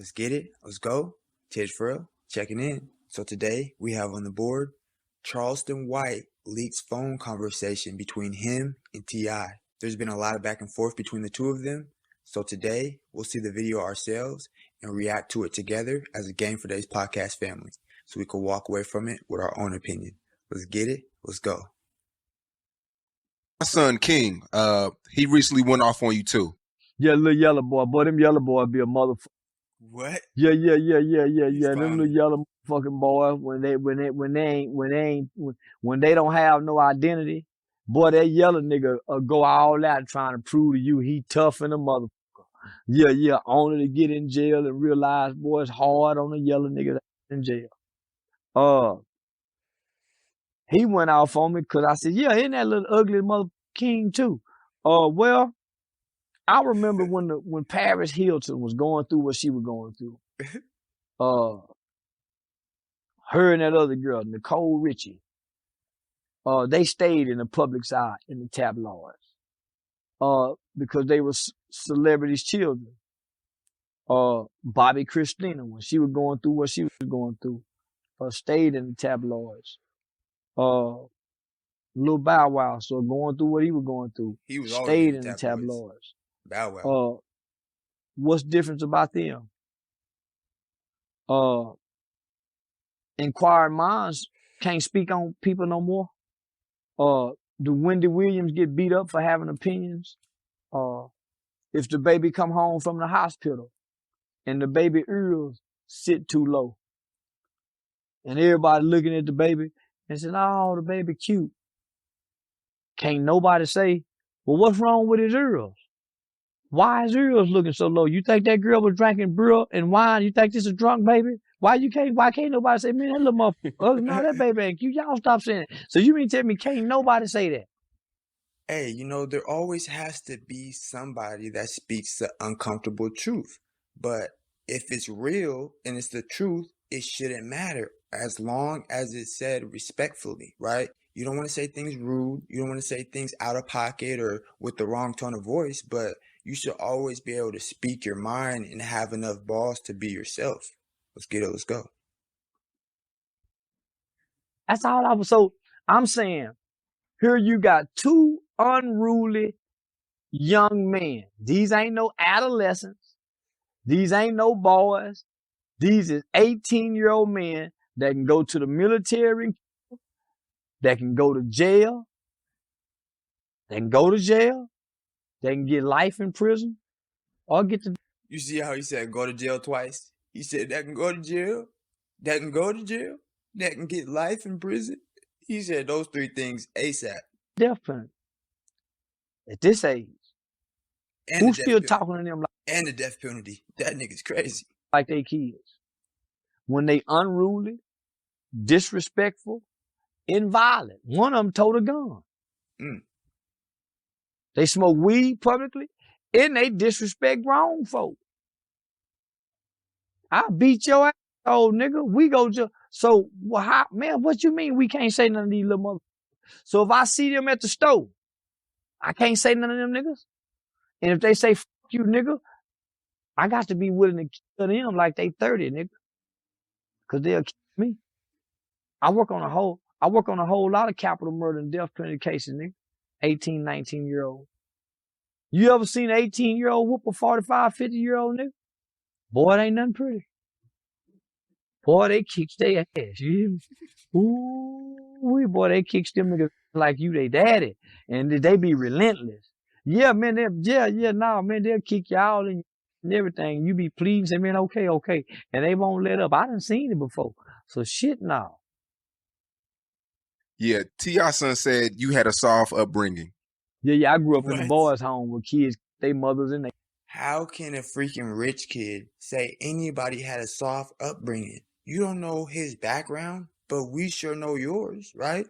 Let's get it. Let's go. Tej Fredo checking in. So today we have on the board Charleston White leaks phone conversation between him and T.I. There's been a lot of back and forth between the two of them. So today we'll see the video ourselves and react to it together as a game for Dayz Podcast family, so we can walk away from it with our own opinion. Let's get it. Let's go. My son King, he recently went off on you too. Yeah, little yellow boy. Boy, them yellow boys be a motherfucker. What? Yeah. Them little yellow fucking boys, when they don't have no identity, boy, that yellow nigga go all out trying to prove to you he tough in a motherfucker. Yeah, only to get in jail and realize, boy, it's hard on a yellow nigga in jail. He went off on me because I said, yeah, isn't that little ugly mother King too? Well, I remember when Paris Hilton was going through what she was going through. Her and that other girl, Nicole Richie, they stayed in the public's eye in the tabloids because they were celebrities' children. Bobby Christina, when she was going through what she was going through, stayed in the tabloids. Lil Bow Wow, so going through what he was going through, He was stayed always in the tabloids. Bow Wow. What's different about them? Inquiring minds can't speak on people no more. Do Wendy Williams get beat up for having opinions? If the baby come home from the hospital and the baby ears sit too low, and everybody looking at the baby and saying, "Oh, the baby cute." Can't nobody say, "Well, what's wrong with his ears? Why is ears looking so low? You think that girl was drinking beer and wine? You think this is a drunk baby? Why can't nobody say, man, that little motherfucker, oh, no, that baby ain't cute. Y'all stop saying it." So you mean tell me can't nobody say that? Hey, there always has to be somebody that speaks the uncomfortable truth. But if it's real and it's the truth, it shouldn't matter as long as it's said respectfully, right? You don't want to say things rude. You don't want to say things out of pocket or with the wrong tone of voice, but you should always be able to speak your mind and have enough balls to be yourself. Let's get it. Let's go. That's all I was. So I'm saying, here you got two unruly young men. These ain't no adolescents. These ain't no boys. These is 18-year-old men that can go to the military, that can go to jail. They can go to jail. They can get life in prison or get the... You see how he said go to jail twice? He said that can go to jail, that can go to jail, that can get life in prison. He said those three things ASAP. death penalty at this age. And Who's still talking to them and the death penalty? That nigga's crazy. Like they kids. When they unruly, disrespectful, and violent. One of them told a gun. They smoke weed publicly, and they disrespect grown folk. I beat your ass, old nigga. We go to... So, well, how, man, what you mean we can't say none of these little motherfuckers? So if I see them at the store, I can't say none of them niggas? And if they say, fuck you, nigga, I got to be willing to kill them like they 30, nigga. Because they'll kill me. I work on a whole lot of capital murder and death penalty cases, nigga. 18, 19-year-old. You ever seen an 18-year-old whoop a 45, 50-year-old nigga? Boy, it ain't nothing pretty. Boy, they kicks their ass. You hear me? Ooh, boy, they kicks them niggas like you they daddy. And they be relentless. Yeah, man, man, they'll kick you out and everything. You be pleading, say, man, okay. And they won't let up. I done seen it before. So shit now. Yeah, T.I. son said you had a soft upbringing. Yeah, I grew up in a boys' home with kids, they mothers and they... How can a freaking rich kid say anybody had a soft upbringing? You don't know his background, but we sure know yours, right?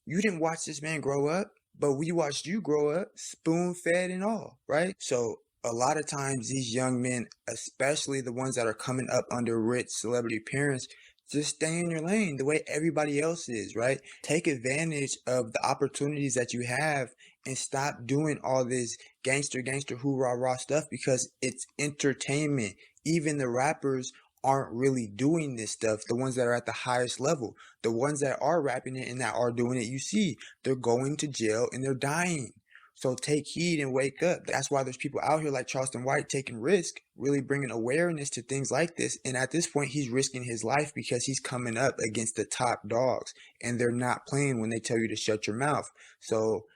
You didn't watch this man grow up, but we watched you grow up, spoon-fed and all, right? So a lot of times these young men, especially the ones that are coming up under rich celebrity parents, Just stay in your lane the way everybody else is, right? Take advantage of the opportunities that you have and stop doing all this gangster, hoorah, rah stuff because it's entertainment. Even the rappers aren't really doing this stuff. The ones that are at the highest level, the ones that are rapping it and that are doing it, you see, they're going to jail and they're dying. So take heed and wake up. That's why there's people out here like Charleston White taking risk, really bringing awareness to things like this. And at this point, he's risking his life because he's coming up against the top dogs and they're not playing when they tell you to shut your mouth. So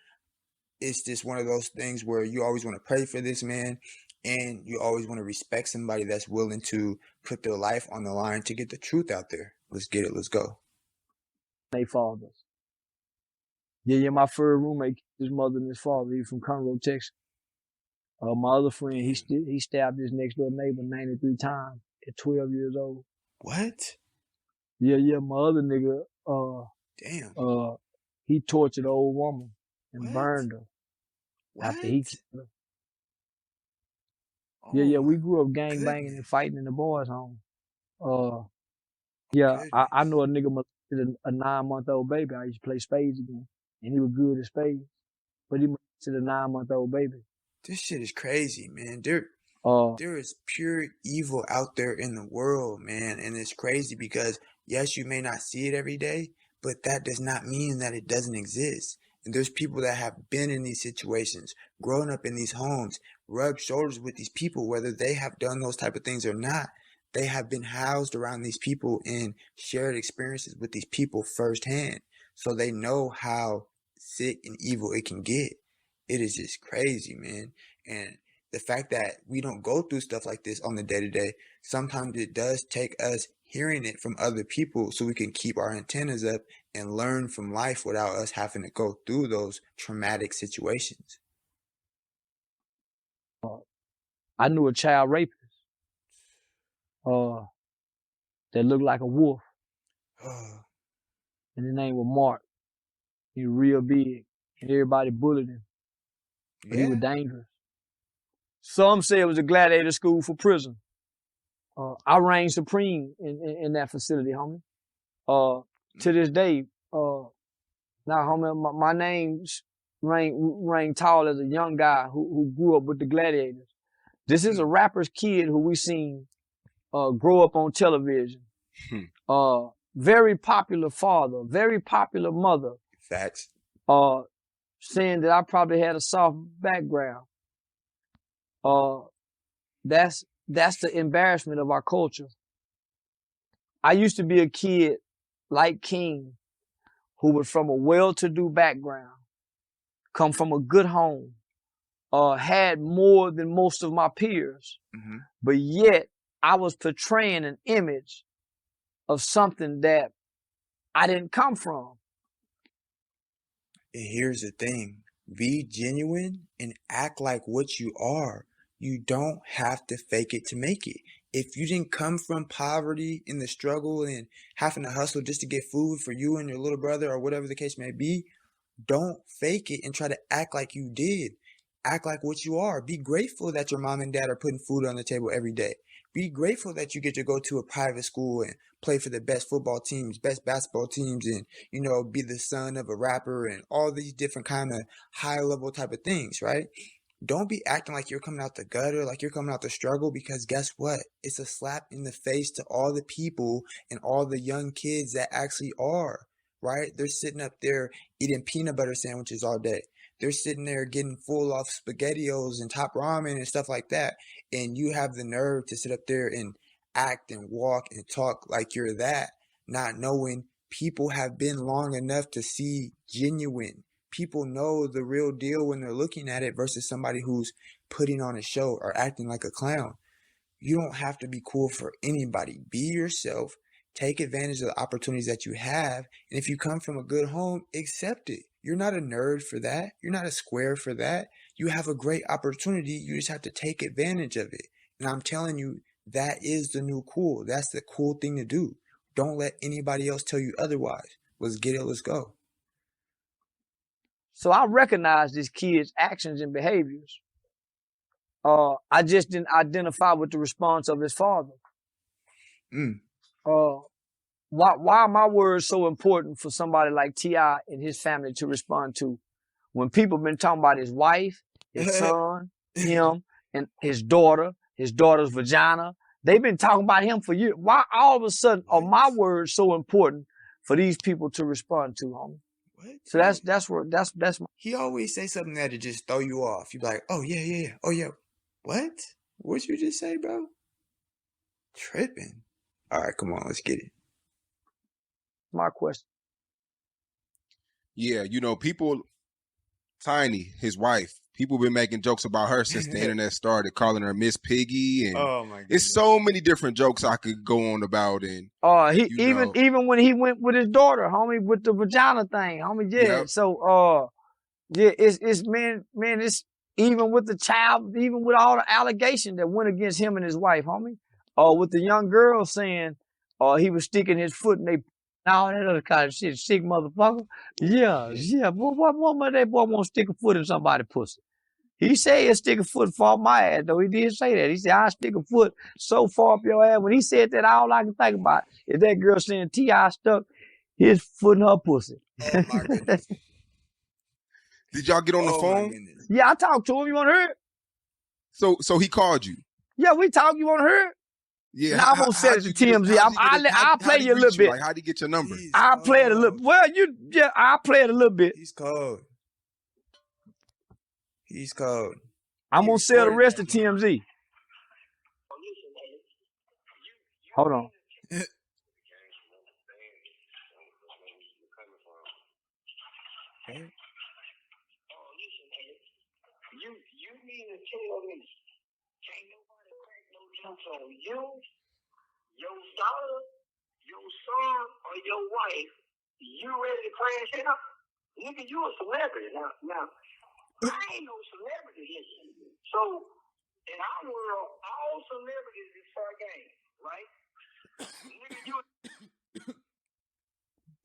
it's just one of those things where you always want to pray for this man and you always want to respect somebody that's willing to put their life on the line to get the truth out there. Let's get it. Let's go. They fathers. Yeah, my first roommate, his mother and his father, he from Convo, Texas. My other friend, he stabbed his next door neighbor 93 times at 12 years old. What? Yeah, my other nigga, Damn. he tortured an old woman and What? burned her after he killed her. Oh, Yeah, we grew up gang goodness. banging and fighting in the boys' home. Yeah, I know a nigga molested a 9-month-old baby. I used to play spades again, and he was good at spades, but he molested a 9-month-old baby. This shit is crazy, man. There is pure evil out there in the world, man, and it's crazy because yes, you may not see it every day, but that does not mean that it doesn't exist. And there's people that have been in these situations, grown up in these homes, rubbed shoulders with these people, whether they have done those type of things or not. They have been housed around these people and shared experiences with these people firsthand. So they know how sick and evil it can get. It is just crazy, man. And the fact that we don't go through stuff like this on the day-to-day, sometimes it does take us hearing it from other people so we can keep our antennas up and learn from life without us having to go through those traumatic situations. I knew a child rapist that looked like a wolf. And his name was Mark. He was real big. And everybody bullied him. But he was dangerous. Some say it was a gladiator school for prison. I reigned supreme in that facility, homie. To this day, now, homie, my name's reigned tall as a young guy who grew up with the gladiators. This is a rapper's kid who we seen grow up on television. Very popular father, very popular mother. Facts. Saying that I probably had a soft background. That's the embarrassment of our culture. I used to be a kid like King, who was from a well-to-do background, come from a good home, had more than most of my peers, but yet I was portraying an image of something that I didn't come from. And here's the thing. Be genuine and act like what you are. You don't have to fake it to make it. If you didn't come from poverty in the struggle and having to hustle just to get food for you and your little brother or whatever the case may be, don't fake it and try to act like you did. Act like what you are. Be grateful that your mom and dad are putting food on the table every day. Be grateful that you get to go to a private school and play for the best football teams, best basketball teams, and, you know, be the son of a rapper and all these different kind of high level type of things, right? Don't be acting like you're coming out the gutter, like you're coming out the struggle, because guess what? It's a slap in the face to all the people and all the young kids that actually are, right? They're sitting up there eating peanut butter sandwiches all day. They're sitting there getting full off SpaghettiOs and Top Ramen and stuff like that. And you have the nerve to sit up there and act and walk and talk like you're that, not knowing people have been long enough to see genuine. People know the real deal when they're looking at it versus somebody who's putting on a show or acting like a clown. You don't have to be cool for anybody. Be yourself. Take advantage of the opportunities that you have. And if you come from a good home, accept it. You're not a nerd for that. You're not a square for that. You have a great opportunity. You just have to take advantage of it. And I'm telling you, that is the new cool. That's the cool thing to do. Don't let anybody else tell you otherwise. Let's get it. Let's go. So I recognize this kid's actions and behaviors. I just didn't identify with the response of his father. why are my words so important for somebody like T.I. and his family to respond to? When people been talking about his wife, his son, him, and his daughter's vagina, they've been talking about him for years. Why all of a sudden are my words so important for these people to respond to, homie? What? So that's my. He always say something that'll just throw you off. You be like, oh yeah. Oh yeah. What? What'd you just say, bro? Tripping. All right, come on, let's get it. My question. Yeah, you know, people, Tiny, his wife, people been making jokes about her since the internet started, calling her Miss Piggy, and Oh my god. it's so many different jokes I could go on about. And He you know. even when he went with his daughter, homie, with the vagina thing, homie, yeah. Yep. So yeah, it's man, it's even with the child, even with all the allegations that went against him and his wife, homie. With the young girl saying he was sticking his foot in they all that other kind of shit, sick motherfucker. Yeah. Boy, what that boy won't stick a foot in somebody's pussy? He said he'll stick a foot far up my ass, though. He did say that. He said, I'll stick a foot so far up your ass. When he said that, all I can think about is that girl saying T.I. stuck his foot in her pussy. Oh my goodness. Did y'all get on the phone? Yeah, I talked to him. You want to hear it? So he called you. Yeah, we talked. You want to hear it? Yeah. Now, I'm going to send it to TMZ. I'll play you a little bit. Like, how'd he get your number? I'll play it a little. Well, I'll play it a little bit. He's cold. I'm going to sell the rest of TMZ. Hold on. You mean to tell me can't nobody crack no jokes on you, your daughter, your son, or your wife? You ready to crash out? Nigga, you a celebrity now. I ain't no celebrity here. So in our world, all celebrities is fair game, right? Nigga, you.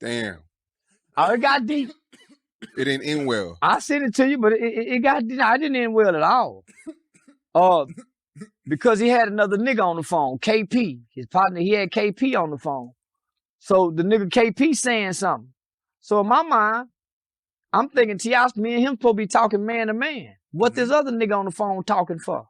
Damn. Oh, it got deep. It didn't end well. I sent it to you, but it got deep. I didn't end well at all. Because he had another nigga on the phone, KP. His partner, he had KP on the phone. So the nigga KP saying something. So in my mind, I'm thinking T.I., me and him supposed to be talking man to man. What this other nigga on the phone talking for?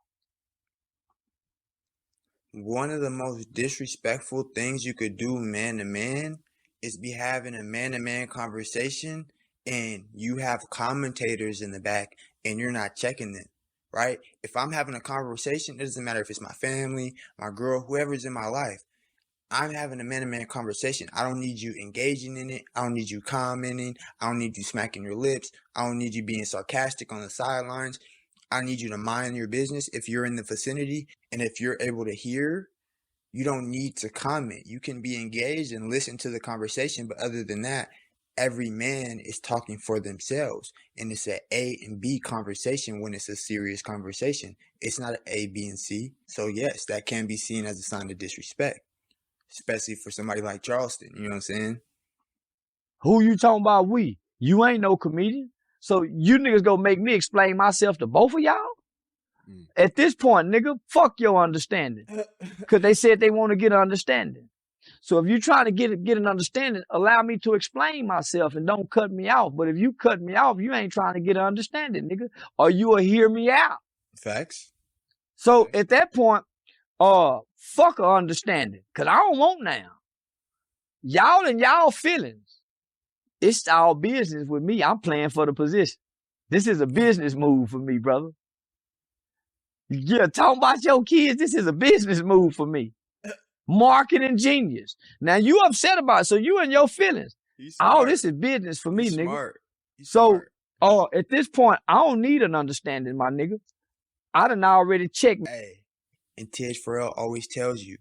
One of the most disrespectful things you could do man to man is be having a man to man conversation and you have commentators in the back and you're not checking them, right? If I'm having a conversation, it doesn't matter if it's my family, my girl, whoever's in my life. I'm having a man-to-man conversation. I don't need you engaging in it. I don't need you commenting. I don't need you smacking your lips. I don't need you being sarcastic on the sidelines. I need you to mind your business if you're in the vicinity. And if you're able to hear, you don't need to comment. You can be engaged and listen to the conversation. But other than that, every man is talking for themselves. And it's an A and B conversation when it's a serious conversation. It's not an A, B, and C. So yes, that can be seen as a sign of disrespect. Especially for somebody like Charleston, you know what I'm saying? Who you talking about we? You ain't no comedian. So you niggas gonna make me explain myself to both of y'all? At this point, nigga, fuck your understanding. Because they said they want to get an understanding. So if you trying to get an understanding, allow me to explain myself and don't cut me off. But if you cut me off, you ain't trying to get an understanding, nigga. Or you will hear me out. Facts. So at that point, fuck a understanding. Cause I don't want now. Y'all and y'all feelings. It's all business with me. I'm playing for the position. This is a business move for me, brother. Yeah, talking about your kids, this is a business move for me. Marketing genius. Now you upset about it, so you and your feelings. Oh, this is business for me, nigga. Smart. So, at this point, I don't need an understanding, my nigga. I done already checked. Hey. And Tej Pharrell always tells you,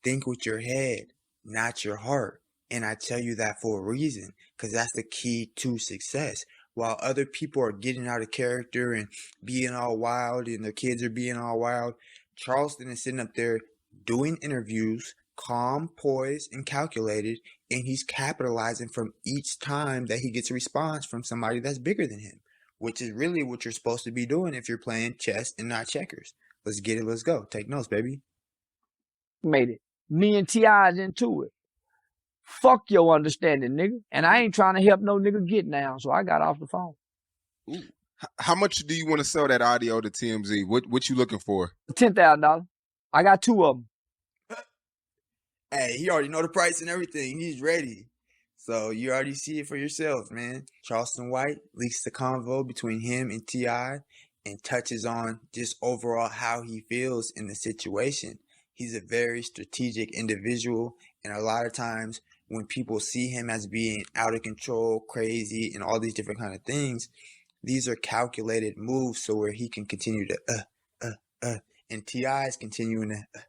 think with your head, not your heart. And I tell you that for a reason, because that's the key to success. While other people are getting out of character and being all wild and their kids are being all wild, Charleston is sitting up there doing interviews, calm, poised, and calculated, and he's capitalizing from each time that he gets a response from somebody that's bigger than him, which is really what you're supposed to be doing if you're playing chess and not checkers. Let's get it. Let's go. Take notes, baby. Made it. Me and T.I.'s into it. Fuck your understanding, nigga. And I ain't trying to help no nigga get down, so I got off the phone. Ooh. How much do you want to sell that audio to TMZ? What you looking for? $10,000. I got 2 of them. Hey, he already know the price and everything. He's ready. So you already see it for yourself, man. Charleston White leaks the convo between him and T.I. and touches on just overall how he feels in the situation. He's a very strategic individual, and a lot of times when people see him as being out of control, crazy, and all these different kind of things, these are calculated moves so where he can continue to and T.I. is continuing to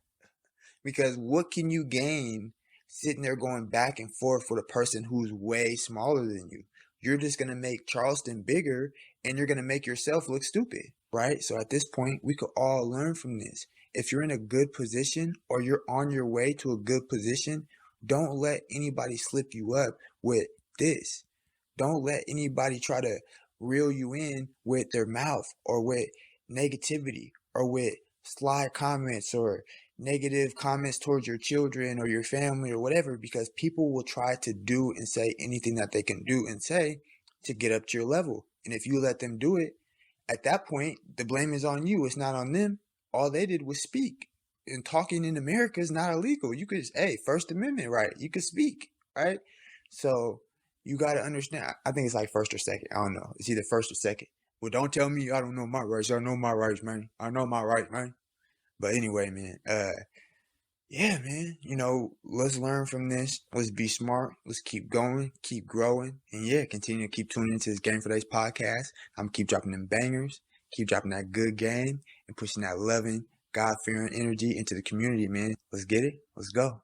because what can you gain sitting there going back and forth with a person who's way smaller than you? You're just going to make Charleston bigger and you're going to make yourself look stupid, right? So at this point, we could all learn from this. If you're in a good position or you're on your way to a good position, don't let anybody slip you up with this. Don't let anybody try to reel you in with their mouth or with negativity or with sly comments or negative comments towards your children or your family or whatever, because people will try to do and say anything that they can do and say to get up to your level. And if you let them do it, at that point, the blame is on you. It's not on them. All they did was speak. And talking in America is not illegal. You could, First Amendment, right? You could speak, right? So you got to understand. I think it's like first or second. I don't know. It's either first or second. Well, don't tell me I don't know my rights. I know my rights, man. I know my rights, man. But anyway, man, yeah, man, let's learn from this. Let's be smart. Let's keep going, keep growing. And yeah, continue to keep tuning into this Game for Dayz podcast. I'm going to keep dropping them bangers, keep dropping that good game, and pushing that loving, God-fearing energy into the community, man. Let's get it. Let's go.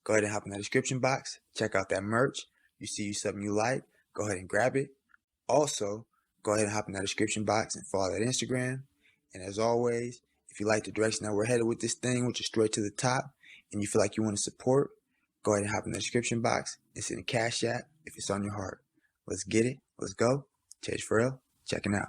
Go ahead and hop in that description box. Check out that merch. You see something you like, go ahead and grab it. Also, go ahead and hop in that description box and follow that Instagram. And as always, if you like the direction that we're headed with this thing, which is straight to the top, and you feel like you want to support, go ahead and hop in the description box and send a Cash App if it's on your heart. Let's get it. Let's go. Fredo, checking out.